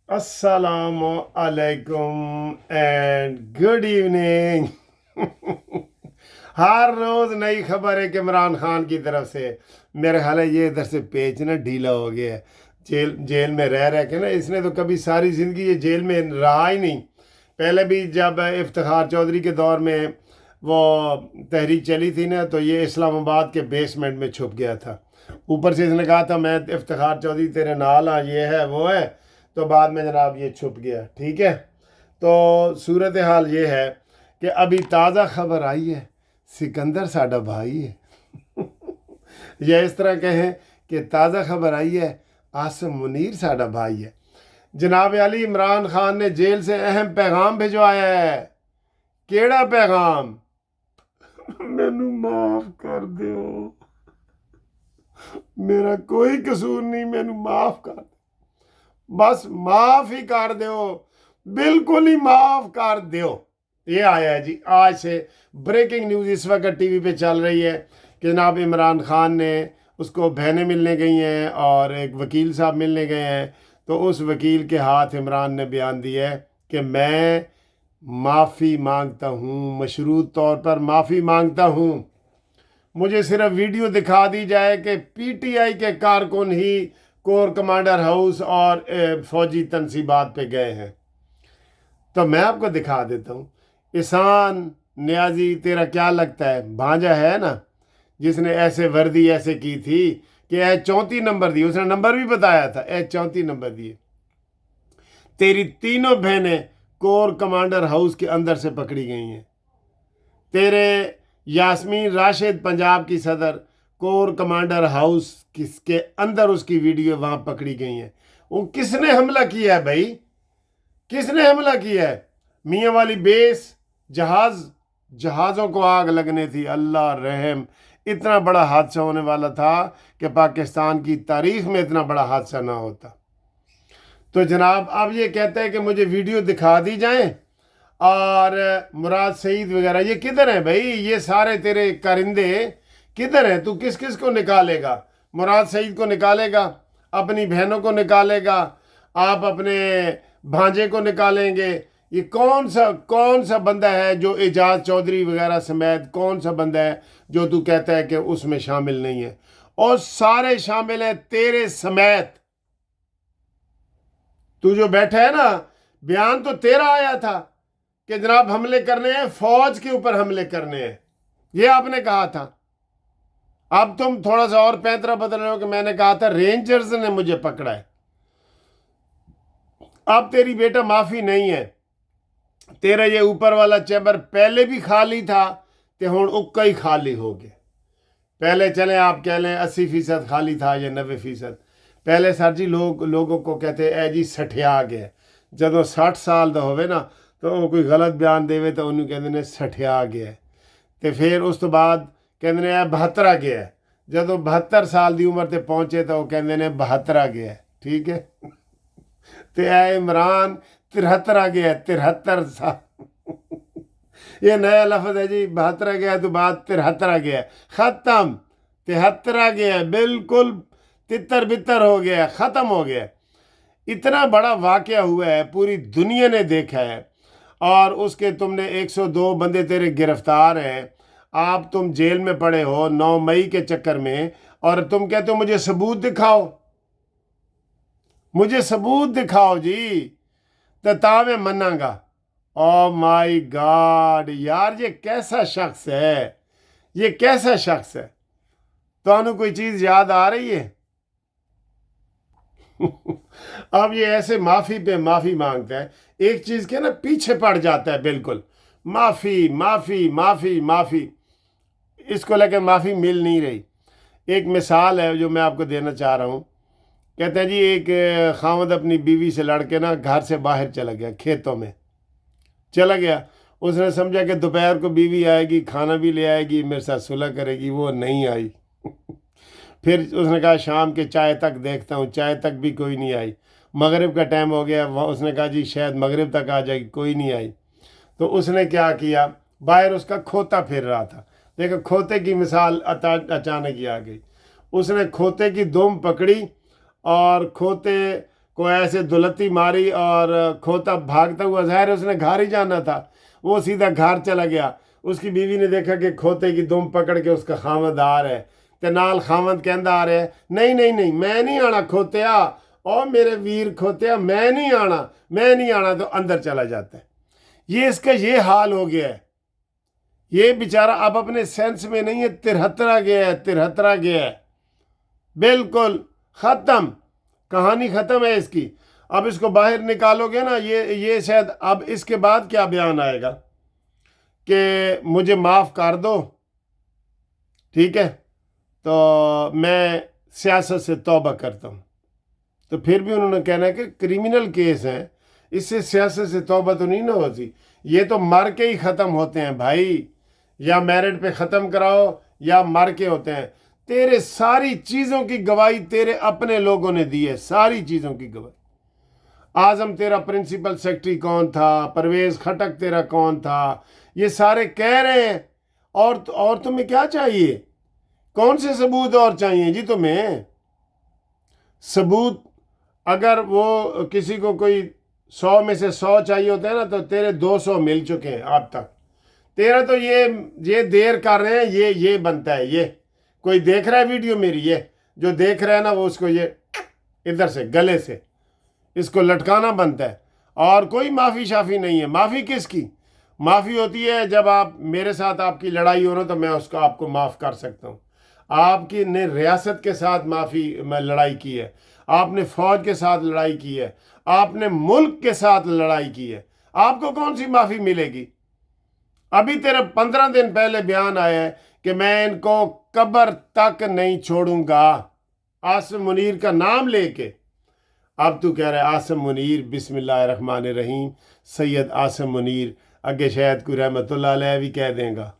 अस्सलामु अलैकुम and good evening. हर रोज नई खबर है कि इमरान खान की तरफ से। मेरे ख्याल है ये इधर से पेच ना ढीला हो गया है। जेल जेल में रह के ना इसने तो कभी सारी ज़िंदगी ये जेल में रहा ही नहीं। पहले भी जब इफ्तिखार चौधरी के दौर में वो तहरीक चली थी ना, तो ये इस्लामाबाद के बेसमेंट में छुप गया था। ऊपर से इसने कहा था मैं इफ्तिखार चौधरी तेरे नाल हाँ, ये है वो है। तो बाद में जनाब ये छुप गया। ठीक है, तो सूरत हाल ये है कि अभी ताज़ा खबर आई है, सिकंदर साडा भाई है। या इस तरह कहें कि ताज़ा खबर आई है, आसिम मुनीर साडा भाई है। जनाब अली इमरान खान ने जेल से अहम पैगाम भिजवाया है। केड़ा पैगाम? मैनू माफ कर दो, मेरा कोई कसूर नहीं, मैनू माफ कर दो, बस माफ ही कर दो, बिल्कुल ही माफ कर दो। ये आया है जी, आज से ब्रेकिंग न्यूज़ इस वक्त टीवी पे चल रही है कि जनाब इमरान खान ने उसको बहनें मिलने गई हैं और एक वकील साहब मिलने गए हैं। तो उस वकील के हाथ इमरान ने बयान दिया है कि मैं माफ़ी मांगता हूँ, मशरूत तौर पर माफ़ी मांगता हूँ। मुझे सिर्फ वीडियो दिखा दी जाए कि पीटीआई के कारकुन ही कोर कमांडर हाउस और फौजी तनसीबात पे गए हैं। तो मैं आपको दिखा देता हूँ। ईसान नियाजी तेरा क्या लगता है, भांजा है ना, जिसने ऐसे वर्दी ऐसे की थी कि H34 नंबर दिए, उसने नंबर भी बताया था, H34 नंबर दिए। तेरी तीनों बहनें कोर कमांडर हाउस के अंदर से पकड़ी गई हैं। तेरे यास्मीन राशिद पंजाब की सदर कोर कमांडर हाउस किसके अंदर उसकी वीडियो वहां पकड़ी गई है। वो किसने हमला किया है भाई, किसने हमला किया है? मियाँ वाली बेस जहाज़ों को आग लगने थी, अल्लाह रहम। इतना बड़ा हादसा होने वाला था कि पाकिस्तान की तारीख में इतना बड़ा हादसा ना होता। तो जनाब अब ये कहता है कि मुझे वीडियो दिखा दी जाए। और मुराद सईद वगैरह ये किधर हैं भाई? ये सारे तेरे कारिंदे किधर हैं? तू किस किस को निकालेगा? मुराद सईद को निकालेगा, अपनी बहनों को निकालेगा, आप अपने भांजे को निकालेंगे। ये कौन सा बंदा है जो एजाज चौधरी वगैरह समेत कौन सा बंदा है जो तू कहता है कि उसमें शामिल नहीं है? और सारे शामिल हैं तेरे समेत। तू जो बैठा है ना, बयान तो तेरा आया था कि जनाब हमले करने हैं, फौज के ऊपर हमले करने हैं, ये आपने कहा था। अब तुम थोड़ा सा और पैंतरा बदल रहे हो कि मैंने कहा था रेंजर्स ने मुझे पकड़ा है। अब तेरी बेटा माफी नहीं है। तेरा ये ऊपर वाला चैम्बर पहले भी खाली था तो हुण उक्का ही खाली हो गया। पहले चले आप कह लें 80% खाली था या 90%। पहले सर जी लोगों को कहते ए जी सठिया गया। जदों 60 साल का होवे ना तो कोई गलत बयान देवे तो उन्होंने कहते ने सठिया गया। तो फिर उस तो बाद कहते ने 72 गया। जदों 72 साल की उम्र ते पहुंचे तो कहते ने 72 गया। ठीक है। तो ए इमरान 73 गया, 73 साल। ये नया लफ्ज है जी, 72 गया तो बाद 73 गया, खत्म। 73 गया, बिल्कुल तितर बितर हो गया, खत्म हो गया। इतना बड़ा वाकया हुआ है, पूरी दुनिया ने देखा है। और उसके तुमने 102 बंदे तेरे गिरफ्तार हैं। आप तुम जेल में पड़े हो 9 मई के चक्कर में, और तुम कहते हो मुझे सबूत दिखाओ, मुझे सबूत दिखाओ जी, तो मैं मनांगा। ओ माय गॉड यार, ये कैसा शख्स है, ये कैसा शख्स है? तो कोई चीज़ याद आ रही है? अब ये ऐसे माफ़ी पे माफ़ी मांगता है, एक चीज़ के ना पीछे पड़ जाता है बिल्कुल। माफ़ी माफ़ी माफ़ी माफ़ी, इसको लेकर माफ़ी मिल नहीं रही। एक मिसाल है जो मैं आपको देना चाह रहा हूँ। कहते हैं जी एक खामद अपनी बीवी से लड़ के ना घर से बाहर चला गया, खेतों में चला गया। उसने समझा कि दोपहर को बीवी आएगी, खाना भी ले आएगी, मेरे साथ सुलह करेगी, वो नहीं आई। फिर उसने कहा शाम के चाय तक देखता हूँ, चाय तक भी कोई नहीं आई। मगरिब का टाइम हो गया, उसने कहा जी शायद मगरिब तक आ जाएगी, कोई नहीं आई। तो उसने क्या किया, बाहर उसका खोता फिर रहा था। देखो खोते की मिसाल अचानक ही आ गई। उसने खोते की दुम पकड़ी और खोते को ऐसे दुलत्ती मारी और खोता भागता हुआ, ज़ाहिर उसने घर ही जाना था, वो सीधा घर चला गया। उसकी बीवी ने देखा कि खोते की दुम पकड़ के उसका खामद आ रहा है, ते नाल खामद कहता आ रहा है, नहीं नहीं नहीं मैं नहीं आना खोतिया, और मेरे वीर खोतिया मैं नहीं आना, मैं नहीं आना, तो अंदर चला जाता है। ये इसका ये हाल हो गया है। ये बेचारा अब अपने सेंस में नहीं है, तिरहतरा गया है, तिरहतरा गया है, बिल्कुल ख़त्म, कहानी ख़त्म है इसकी। अब इसको बाहर निकालोगे ना, ये शायद अब इसके बाद क्या बयान आएगा कि मुझे माफ़ कर दो, ठीक है, तो मैं सियासत से तौबा करता हूँ। तो फिर भी उन्होंने कहना है कि क्रिमिनल केस है, इससे सियासत से तौबा तो नहीं ना होती, ये तो मर के ही ख़त्म होते हैं भाई, या मेरिट पे ख़त्म कराओ या मर के होते हैं। तेरे सारी चीज़ों की गवाही तेरे अपने लोगों ने दी है, सारी चीज़ों की गवाही। आज़म तेरा प्रिंसिपल सेक्रेटरी कौन था, परवेज़ खटक तेरा कौन था, ये सारे कह रहे हैं। और तुम्हें क्या चाहिए, कौन से सबूत और चाहिए जी तुम्हें? सबूत अगर वो किसी को कोई 100 में से 100 चाहिए होते हैं ना, तो तेरे 200 मिल चुके हैं अब तक। तेरा तो ये देर कर रहे हैं, ये बनता है। ये कोई देख रहा है वीडियो मेरी, ये जो देख रहा है ना, वो उसको ये इधर से गले से इसको लटकाना बनता है, और कोई माफ़ी शाफ़ी नहीं है। माफ़ी किसकी? माफ़ी होती है जब आप मेरे साथ आपकी लड़ाई हो ना, तो मैं उसको आपको माफ़ कर सकता हूँ। आपकी ने रियासत के साथ लड़ाई की है, आपने फ़ौज के साथ लड़ाई की है, आपने मुल्क के साथ लड़ाई की है, आपको कौन सी माफ़ी मिलेगी? अभी तेरा 15 दिन पहले बयान आया है कि मैं इनको कब्र तक नहीं छोड़ूंगा, आसिम मुनीर का नाम लेके। अब तू कह रहा है आसिम मुनीर, बिस्मिल्लाहिर्रहमानिर्रहीम, सैयद आसिम मुनीर, अगे शायद कोई रहमतुल्लाह अलैह भी कह देगा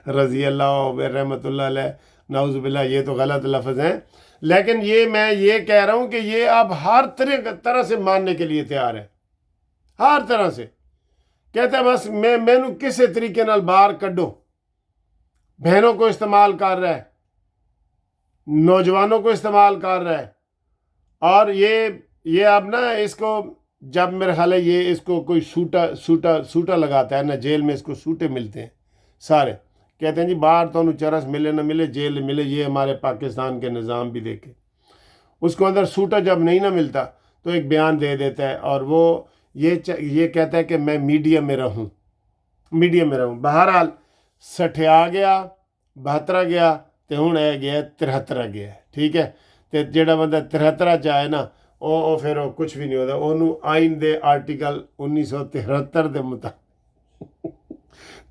रज़ी अल्लाह रहमतुल्लाह अलैह, नाउज़ुबिल्लाह, ये तो गलत लफ्ज़ हैं। लेकिन मैं ये कह रहा हूँ कि ये अब हर तरह से मानने के लिए तैयार है, हर तरह से। कहते हैं बस मैनू किसी तरीके नाल बाहर कड्डो। बहनों को इस्तेमाल कर रहा है, नौजवानों को इस्तेमाल कर रहा है। और ये अब ना इसको, जब मेरे ख्याल है ये इसको कोई सूटा लगाता है ना, जेल में इसको सूटे मिलते हैं सारे, कहते हैं जी बाहर तो चरस मिले ना मिले, जेल मिले। ये हमारे पाकिस्तान के निज़ाम भी देखे, उसको अंदर सूटा जब नहीं ना मिलता तो एक बयान दे देता है, और वो ये कहता है कि मैं मीडिया में रहूं। बहरहाल 60 आ गया, 72 गया, तो हुण है गया 73 गया, ठीक है। तो जेड़ा बंदा 73 च आए ना, वो फिर वो कुछ भी नहीं होता। उन्होंने आइन दे आर्टिकल 1973 के मुताबिक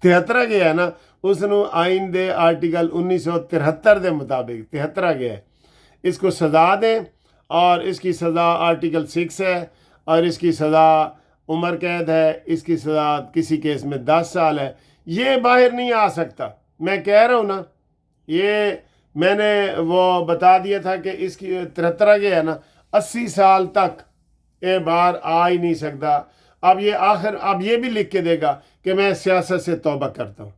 73 गया है ना, उसनों आइन दे आर्टिकल 1973 के मुताबिक 73 गया है। इसको सज़ा दें, और इसकी सज़ा आर्टिकल 6 है, और इसकी सज़ा उम्र कैद है, इसकी सज़ा किसी केस में 10 साल है। ये बाहर नहीं आ सकता। मैं कह रहा हूँ ना, ये मैंने वो बता दिया था कि इसकी 73 गया है ना, 80 साल तक ये बाहर आ ही नहीं सकता। अब ये भी लिख के देगा कि मैं सियासत से तौबा करता हूँ।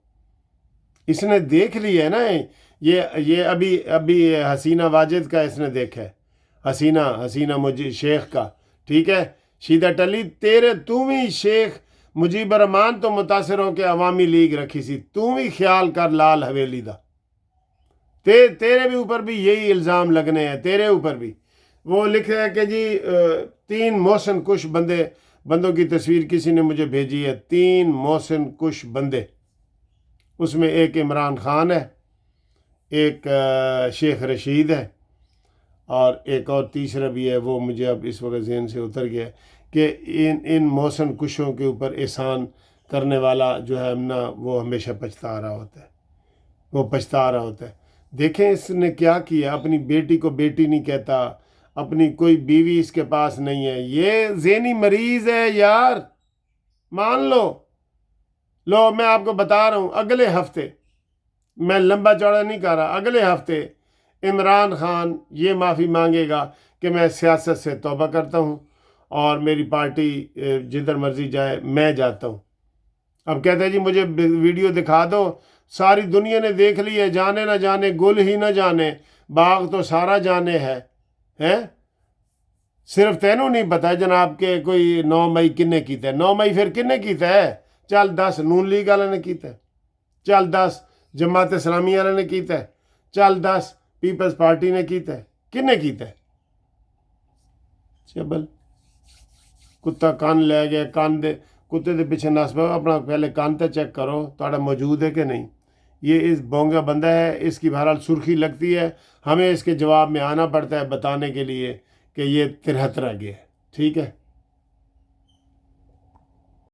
इसने देख लिया है ना, ये अभी हसीना वाजिद का इसने देखा है, हसीना मुझे शेख का, ठीक है। शीदा टली तू भी शेख मुजीबर रहमान तो मुतासर हो के अवामी लीग रखी सी, तू भी ख्याल कर लाल हवेली दा, तेरे भी ऊपर भी यही इल्ज़ाम लगने हैं, तेरे ऊपर भी। वो लिख रहा है कि जी 3 मोहसिन कुश बंदों की तस्वीर किसी ने मुझे भेजी है, 3 मोहसिन कुश बंदे, उसमें एक इमरान खान है, एक शेख रशीद है, और एक और तीसरा भी है, वो मुझे अब इस वक्त ज़हन से उतर गया है, कि इन मोहसिन कुशों के ऊपर एहसान करने वाला जो है ना, वो हमेशा पछता रहा होता है। देखें इसने क्या किया, अपनी बेटी को बेटी नहीं कहता, अपनी कोई बीवी इसके पास नहीं है। ये ज़हनी मरीज़ है यार, मान लो मैं आपको बता रहा हूँ, अगले हफ्ते, मैं लंबा चौड़ा नहीं कर रहा, अगले हफ्ते इमरान खान ये माफ़ी मांगेगा कि मैं सियासत से तौबा करता हूँ, और मेरी पार्टी जिधर मर्जी जाए मैं जाता हूँ। अब कहते हैं जी मुझे वीडियो दिखा दो, सारी दुनिया ने देख ली है, जाने ना जाने, गुल ही ना जाने, बाग तो सारा जाने है। صرف تینوں نہیں پتا جناب کہ کوئی 9 مئی کنے کیتا ہے؟ 9 مئی پھر کنے کیتا ہے؟ چل 10 نون لیگ والے نے کیتا ہے، چل 10 جماعت اسلامی والے نے کیتا ہے، چل 10 پیپلز پارٹی نے کیتا ہے، کنے کیتا ہے؟ چبل کتا کان لے گیا، کان دے کتے دے پیچھے نس پاؤ، اپنا پہلے کان تے چیک کرو تھوڑا موجود ہے کہ نہیں۔ یہ اس بونگا بندہ ہے، اس کی بہرحال سرخی لگتی ہے، ہمیں اس کے جواب میں آنا پڑتا ہے بتانے کے لیے کہ یہ 73 گیا ہے، ٹھیک ہے۔